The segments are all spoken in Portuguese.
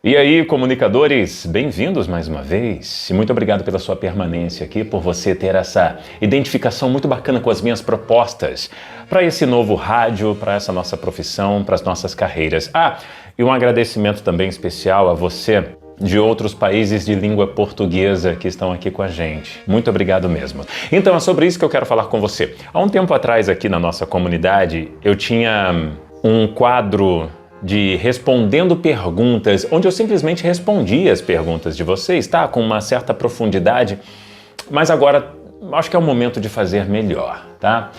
E aí, comunicadores, bem-vindos mais uma vez. E muito obrigado pela sua permanência aqui, por você ter essa identificação muito bacana com as minhas propostas para esse novo rádio, para essa nossa profissão, para as nossas carreiras. E um agradecimento também especial a você de outros países de língua portuguesa que estão aqui com a gente. Muito obrigado mesmo. Então, é sobre isso que eu quero falar com você. Há um tempo atrás, aqui na nossa comunidade, eu tinha um quadro de respondendo perguntas, onde eu simplesmente respondia as perguntas de vocês, tá? Com uma certa profundidade, mas agora acho que é o momento de fazer melhor, tá?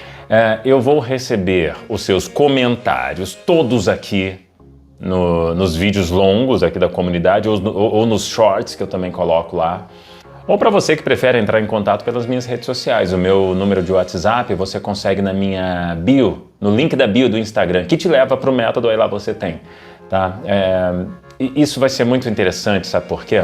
Eu vou receber os seus comentários, todos aqui nos vídeos longos aqui da comunidade, ou nos shorts que eu também coloco lá. Ou para você que prefere entrar em contato pelas minhas redes sociais, o meu número de WhatsApp você consegue na minha bio, no link da bio do Instagram, que te leva para o método, aí lá você tem, tá? Isso vai ser muito interessante, sabe por quê?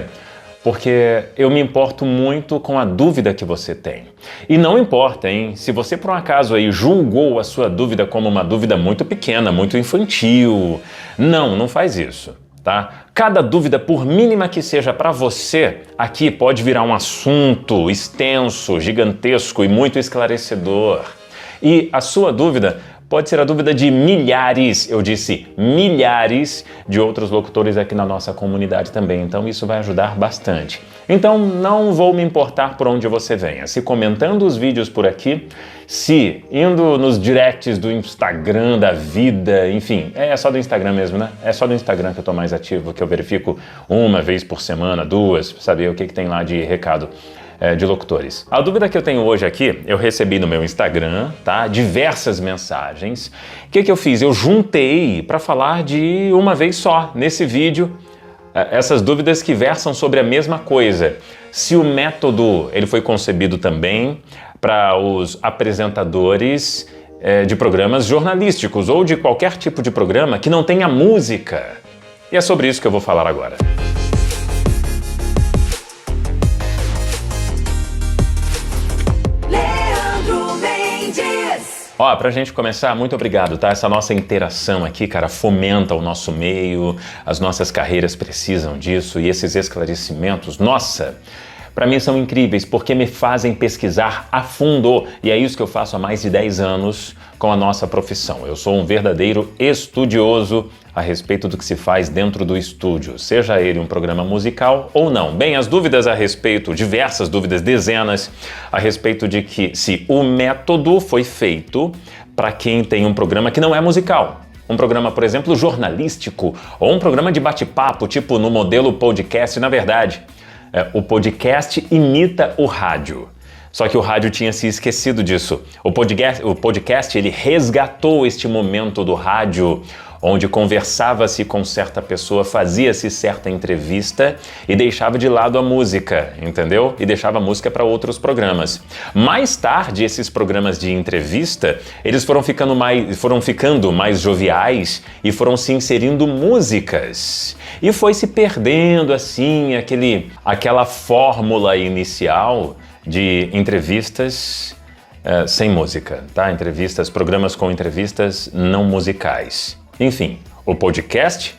Porque eu me importo muito com a dúvida que você tem. E não importa, hein? Se você por um acaso aí julgou a sua dúvida como uma dúvida muito pequena, muito infantil, não faz isso. Tá? Cada dúvida, por mínima que seja para você, aqui pode virar um assunto extenso, gigantesco e muito esclarecedor. E a sua dúvida pode ser a dúvida de milhares, eu disse milhares, de outros locutores aqui na nossa comunidade também. Então isso vai ajudar bastante. Então não vou me importar por onde você venha. Se comentando os vídeos por aqui, se indo nos directs do Instagram da vida, enfim, é só do Instagram mesmo, né? É só do Instagram que eu tô mais ativo, que eu verifico uma vez por semana, duas, pra saber o que tem lá de recado de locutores. A dúvida que eu tenho hoje aqui, eu recebi no meu Instagram, tá? Diversas mensagens. O que eu fiz? Eu juntei para falar de uma vez só, nesse vídeo, essas dúvidas que versam sobre a mesma coisa. Se o método ele foi concebido também para os apresentadores de programas jornalísticos ou de qualquer tipo de programa que não tenha música. E é sobre isso que eu vou falar agora. Ó, pra gente começar, muito obrigado, tá? Essa nossa interação aqui, cara, fomenta o nosso meio, as nossas carreiras precisam disso e esses esclarecimentos, nossa, pra mim são incríveis porque me fazem pesquisar a fundo e é isso que eu faço há mais de 10 anos com a nossa profissão. Eu sou um verdadeiro estudioso a respeito do que se faz dentro do estúdio, seja ele um programa musical ou não. Bem, as dúvidas a respeito, diversas dúvidas, dezenas, a respeito de que se o método foi feito para quem tem um programa que não é musical. Um programa, por exemplo, jornalístico, ou um programa de bate-papo, tipo no modelo podcast, na verdade. O podcast imita o rádio. Só que o rádio tinha se esquecido disso. O podcast ele resgatou este momento do rádio, onde conversava-se com certa pessoa, fazia-se certa entrevista e deixava de lado a música, entendeu? E deixava a música para outros programas. Mais tarde, esses programas de entrevista, eles foram ficando mais joviais e foram se inserindo músicas. E foi se perdendo, assim, aquela fórmula inicial de entrevistas sem música, tá? Programas com entrevistas não musicais. Enfim, o podcast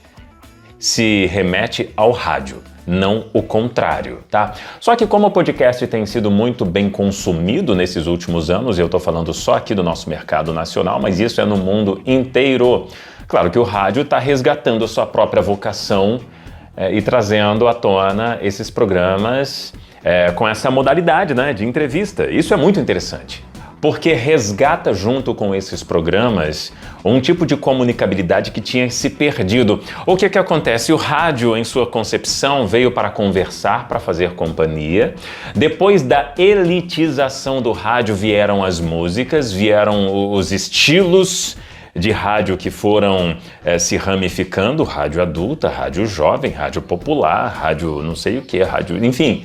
se remete ao rádio, não o contrário, tá? Só que como o podcast tem sido muito bem consumido nesses últimos anos, eu tô falando só aqui do nosso mercado nacional, mas isso é no mundo inteiro. Claro que o rádio está resgatando a sua própria vocação e trazendo à tona esses programas com essa modalidade, né, de entrevista. Isso é muito interessante, porque resgata junto com esses programas um tipo de comunicabilidade que tinha se perdido. O que acontece? O rádio, em sua concepção, veio para conversar, para fazer companhia. Depois da elitização do rádio vieram as músicas, vieram os estilos de rádio que foram se ramificando, rádio adulta, rádio jovem, rádio popular, rádio não sei o que, enfim,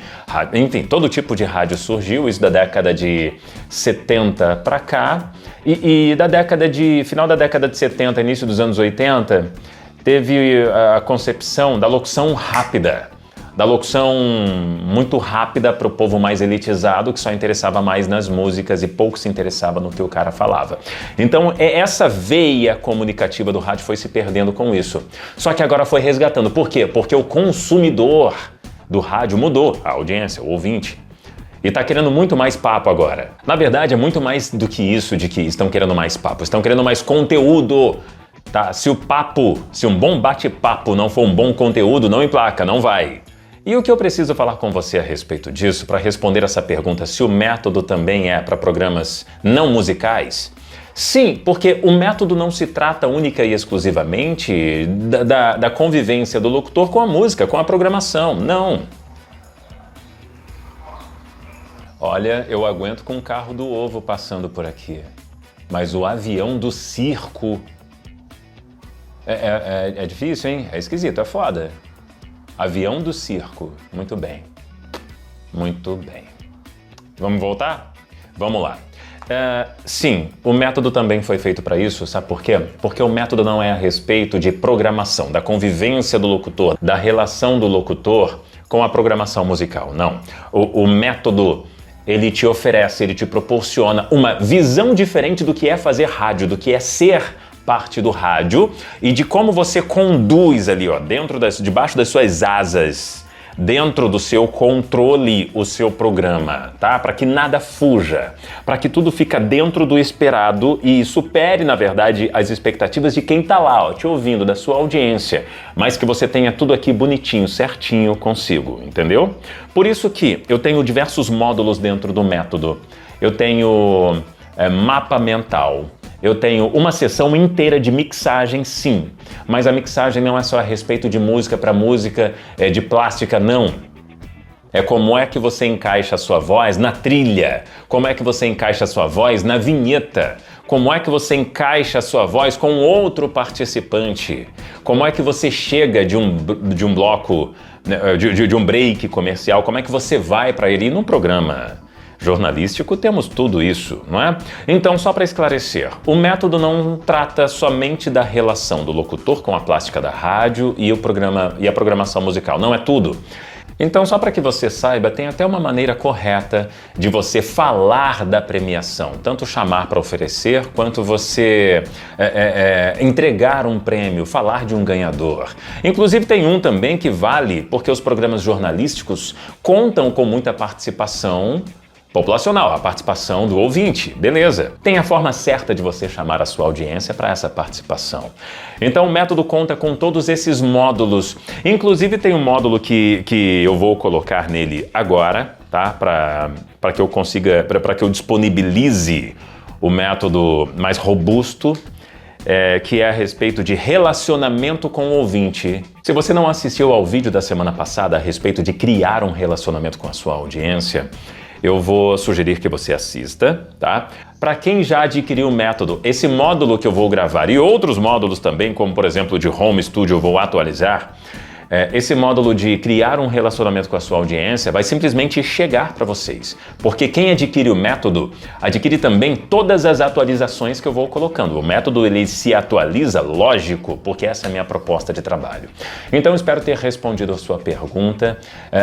todo tipo de rádio surgiu, isso da década de 70 para cá, e final da década de 70, início dos anos 80, teve a concepção da locução rápida. da locução muito rápida para o povo mais elitizado, que só interessava mais nas músicas e pouco se interessava no que o cara falava. Então, essa veia comunicativa do rádio foi se perdendo com isso. Só que agora foi resgatando. Por quê? Porque o consumidor do rádio mudou, a audiência, o ouvinte. E tá querendo muito mais papo agora. Na verdade, é muito mais do que isso de que estão querendo mais papo. Estão querendo mais conteúdo. Tá? Se um bom bate-papo não for um bom conteúdo, não emplaca, não vai. E o que eu preciso falar com você a respeito disso, para responder essa pergunta, se o método também é para programas não musicais? Sim, porque o método não se trata única e exclusivamente da convivência do locutor com a música, com a programação. Não. Olha, eu aguento com o carro do ovo passando por aqui, mas o avião do circo é difícil, hein? É esquisito, é foda. Avião do circo. Muito bem. Muito bem. Vamos voltar? Vamos lá. Sim, o método também foi feito para isso, sabe por quê? Porque o método não é a respeito de programação, da convivência do locutor, da relação do locutor com a programação musical, não. O método, ele te oferece, ele te proporciona uma visão diferente do que é fazer rádio, do que é ser parte do rádio e de como você conduz ali, ó, debaixo das suas asas, dentro do seu controle, o seu programa, tá? Para que nada fuja, para que tudo fica dentro do esperado e supere, na verdade, as expectativas de quem tá lá, ó, te ouvindo, da sua audiência, mas que você tenha tudo aqui bonitinho, certinho consigo, entendeu? Por isso que eu tenho diversos módulos dentro do método. Eu tenho mapa mental. Eu tenho uma sessão inteira de mixagem, sim, mas a mixagem não é só a respeito de música para música, de plástica, não. É como é que você encaixa a sua voz na trilha, como é que você encaixa a sua voz na vinheta, como é que você encaixa a sua voz com outro participante, como é que você chega de um bloco, de um break comercial, como é que você vai para ele num programa jornalístico, temos tudo isso, não é? Então, só para esclarecer, o método não trata somente da relação do locutor com a plástica da rádio e a programação musical, não é tudo. Então, só para que você saiba, tem até uma maneira correta de você falar da premiação, tanto chamar para oferecer, quanto você entregar um prêmio, falar de um ganhador. Inclusive tem um também que vale porque os programas jornalísticos contam com muita participação populacional, a participação do ouvinte, beleza. Tem a forma certa de você chamar a sua audiência para essa participação. Então o método conta com todos esses módulos. Inclusive tem um módulo que eu vou colocar nele agora, tá? Para que eu consiga, para que eu disponibilize o método mais robusto, que é a respeito de relacionamento com o ouvinte. Se você não assistiu ao vídeo da semana passada a respeito de criar um relacionamento com a sua audiência, eu vou sugerir que você assista, tá? Para quem já adquiriu o método, esse módulo que eu vou gravar e outros módulos também, como por exemplo de Home Studio, eu vou atualizar. Esse módulo de criar um relacionamento com a sua audiência vai simplesmente chegar para vocês, porque quem adquire o método adquire também todas as atualizações que eu vou colocando. O método ele se atualiza, lógico, porque essa é a minha proposta de trabalho. Então espero ter respondido a sua pergunta.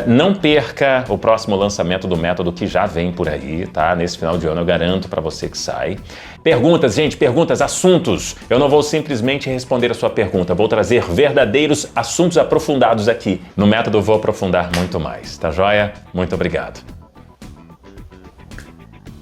Não perca o próximo lançamento do método que já vem por aí, tá? Nesse final de ano eu garanto para você que sai. Perguntas, gente, perguntas, assuntos. Eu não vou simplesmente responder a sua pergunta, vou trazer verdadeiros assuntos aprofundados aqui. No método eu vou aprofundar muito mais, tá joia? Muito obrigado.